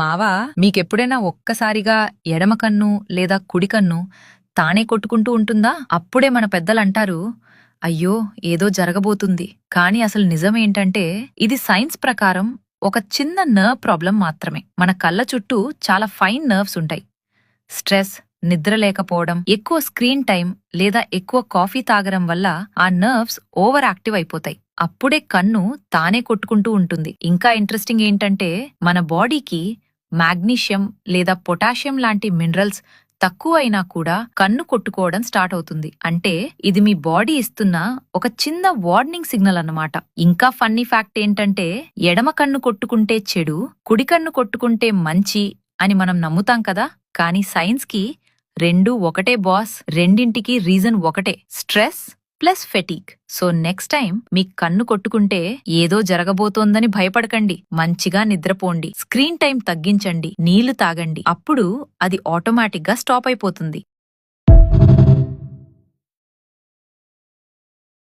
మావా, మీకెప్పుడైనా ఒక్కసారిగా ఎడమ కన్ను లేదా కుడి కన్ను తానే కొట్టుకుంటూ ఉంటుందా? అప్పుడే మన పెద్దలంటారు, అయ్యో ఏదో జరగబోతుంది. కానీ అసలు నిజమేంటంటే ఇది సైన్స్ ప్రకారం ఒక చిన్న నర్వ్ ప్రాబ్లం మాత్రమే. మన కళ్ళ చుట్టూ చాలా ఫైన్ నర్వ్స్ ఉంటాయి. స్ట్రెస్, నిద్ర లేకపోవడం, ఎక్కువ స్క్రీన్ టైం లేదా ఎక్కువ కాఫీ తాగడం వల్ల ఆ నర్వ్స్ ఓవర్ యాక్టివ్ అయిపోతాయి. అప్పుడే కన్ను తానే కొట్టుకుంటూ ఉంటుంది. ఇంకా ఇంట్రెస్టింగ్ ఏంటంటే మన బాడీకి మాగ్నీషియం లేదా పొటాషియం లాంటి మినరల్స్ తక్కువ అయినా కూడా కన్ను కొట్టుకోవడం స్టార్ట్ అవుతుంది. అంటే ఇది మీ బాడీ ఇస్తున్న ఒక చిన్న వార్నింగ్ సిగ్నల్ అన్నమాట. ఇంకా ఫన్నీ ఫ్యాక్ట్ ఏంటంటే ఎడమ కన్ను కొట్టుకుంటే చెడు, కుడి కన్ను కొట్టుకుంటే మంచి అని మనం నమ్ముతాం కదా. కానీ సైన్స్ కి రెండూ ఒకటే బాస్. రెండింటికి రీజన్ ఒకటే, stress plus fatigue. So next time మీ కన్ను కొట్టుకుంటే ఏదో జరగబోతోందని భయపడకండి. మంచిగా నిద్రపోండి, స్క్రీన్ టైం తగ్గించండి, నీళ్లు తాగండి. అప్పుడు అది ఆటోమేటిక్ గా స్టాప్ అయిపోతుంది.